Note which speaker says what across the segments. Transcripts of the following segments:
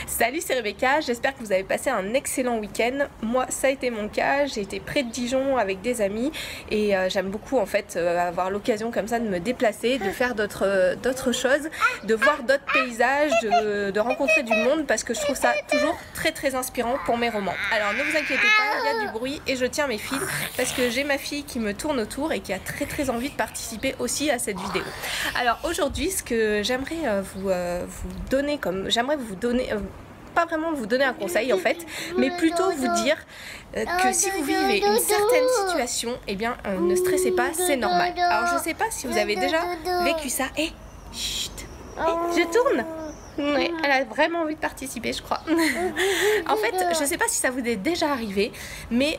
Speaker 1: Salut, c'est Rebecca, j'espère que vous avez passé un excellent week-end. Moi, ça a été mon cas, j'ai été près de Dijon avec des amis et j'aime beaucoup en fait avoir l'occasion comme ça de me déplacer, de faire d'autres choses, de voir d'autres paysages, de rencontrer du monde parce que je trouve ça toujours très inspirant pour mes romans. Alors ne vous inquiétez pas, il y a du bruit et je tiens mes fils parce que j'ai ma fille qui me tourne autour et qui a très envie de participer aussi à cette vidéo. Alors aujourd'hui, ce que j'aimerais vous donner pas vraiment vous donner un conseil en fait, mais plutôt vous dire que si vous vivez une certaine situation, eh bien ne stressez pas, c'est normal. Alors je sais pas si vous avez déjà vécu ça. Chut, je tourne. Ouais, elle a vraiment envie de participer, je crois. En fait, je sais pas si ça vous est déjà arrivé, mais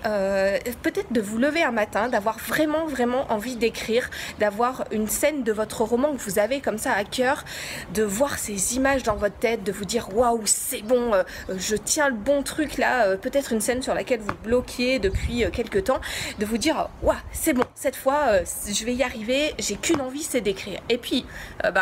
Speaker 1: peut-être de vous lever un matin, d'avoir vraiment envie d'écrire, d'avoir une scène de votre roman que vous avez comme ça à cœur, de voir ces images dans votre tête, de vous dire waouh, c'est bon, je tiens le bon truc là, peut-être une scène sur laquelle vous bloquiez depuis quelques temps, de vous dire waouh, c'est bon, cette fois je vais y arriver, j'ai qu'une envie, c'est d'écrire. Et puis,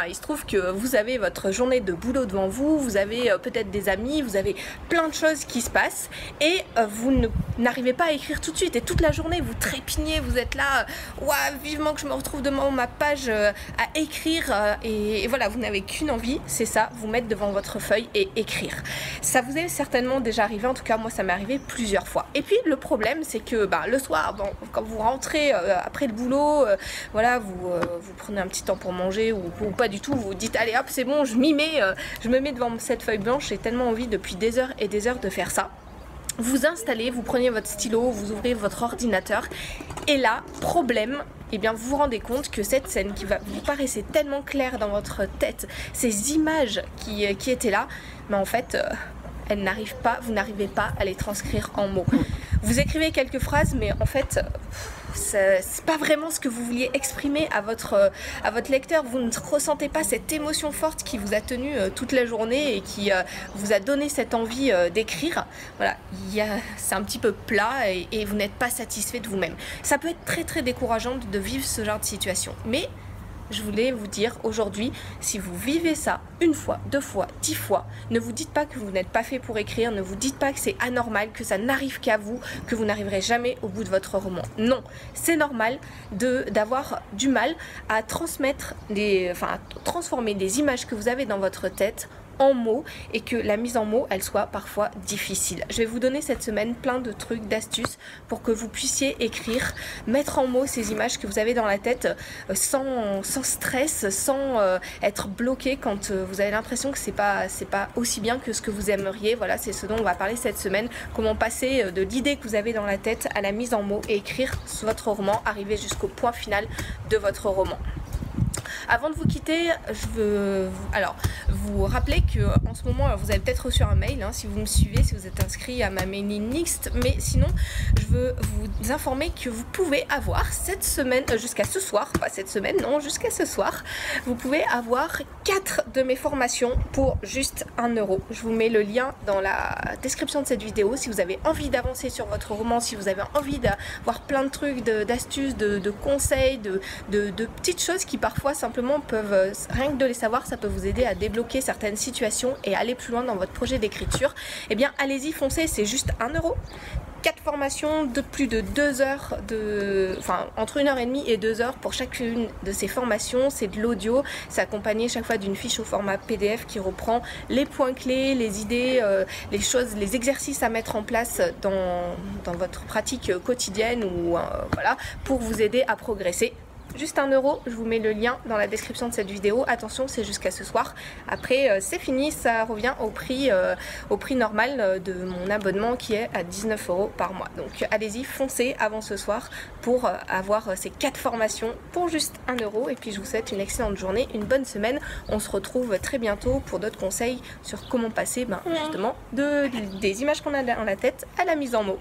Speaker 1: il se trouve que vous avez votre journée de boulot devant vous, vous avez peut-être des amis, vous avez plein de choses qui se passent et vous n'arrivez pas à écrire tout de suite et toute la journée vous trépignez, vous êtes là, ouah, vivement que je me retrouve devant ma page à écrire et voilà, vous n'avez qu'une envie, c'est ça, vous mettre devant votre feuille et écrire. Ça vous est certainement déjà arrivé, en tout cas moi ça m'est arrivé plusieurs fois. Et puis le problème c'est que le soir, quand vous rentrez après le boulot, voilà, vous prenez un petit temps pour manger ou pas du tout, vous dites allez hop c'est bon, je m'y mets, je me mets devant cette feuille blanche, j'ai tellement envie depuis des heures et des heures de faire ça. Vous installez, vous prenez votre stylo, vous ouvrez votre ordinateur et là, problème, eh bien vous vous rendez compte que cette scène qui vous paraissait tellement claire dans votre tête, ces images qui étaient là, mais en fait elles n'arrivent pas, vous n'arrivez pas à les transcrire en mots. Vous écrivez quelques phrases mais en fait c'est pas vraiment ce que vous vouliez exprimer à votre lecteur. Vous ne ressentez pas cette émotion forte qui vous a tenu toute la journée et qui vous a donné cette envie d'écrire. Voilà, c'est un petit peu plat et vous n'êtes pas satisfait de vous-même. Ça peut être très décourageant de vivre ce genre de situation, mais je voulais vous dire aujourd'hui, si vous vivez ça une fois, 2 fois, 10 fois, ne vous dites pas que vous n'êtes pas fait pour écrire, ne vous dites pas que c'est anormal, que ça n'arrive qu'à vous, que vous n'arriverez jamais au bout de votre roman. Non, c'est normal d'avoir du mal à transformer des images que vous avez dans votre tête en mots et que la mise en mots elle soit parfois difficile. Je vais vous donner cette semaine plein de trucs, d'astuces pour que vous puissiez écrire, mettre en mots ces images que vous avez dans la tête sans stress, sans être bloqué quand vous avez l'impression que c'est pas aussi bien que ce que vous aimeriez. Voilà, c'est ce dont on va parler cette semaine, comment passer de l'idée que vous avez dans la tête à la mise en mots et écrire votre roman, arriver jusqu'au point final de votre roman. Avant de vous quitter, je veux vous rappeler que en ce moment, vous avez peut-être reçu un mail, si vous me suivez, si vous êtes inscrit à ma mailing list, mais sinon, je veux vous informer que vous pouvez avoir cette semaine, jusqu'à ce soir, pas cette semaine, non, jusqu'à ce soir, vous pouvez avoir 4 de mes formations pour juste 1 €. Je vous mets le lien dans la description de cette vidéo si vous avez envie d'avancer sur votre roman, si vous avez envie d'avoir plein de trucs, d'astuces, de conseils, de petites choses qui parfois simplement peuvent, rien que de les savoir, ça peut vous aider à débloquer certaines situations et aller plus loin dans votre projet d'écriture. Eh bien allez-y, foncez, c'est juste 1 €. 4 formations de plus de 2 heures, entre 1h30 et 2 heures pour chacune de ces formations. C'est de l'audio, c'est accompagné chaque fois d'une fiche au format PDF qui reprend les points clés, les idées, les exercices à mettre en place dans votre pratique quotidienne ou voilà, pour vous aider à progresser. Juste 1 €, je vous mets le lien dans la description de cette vidéo. Attention, c'est jusqu'à ce soir. Après, c'est fini, ça revient au prix normal de mon abonnement qui est à 19 € par mois. Donc allez-y, foncez avant ce soir pour avoir ces 4 formations pour juste 1 €. Et puis je vous souhaite une excellente journée, une bonne semaine. On se retrouve très bientôt pour d'autres conseils sur comment passer justement des images qu'on a dans la tête à la mise en mots.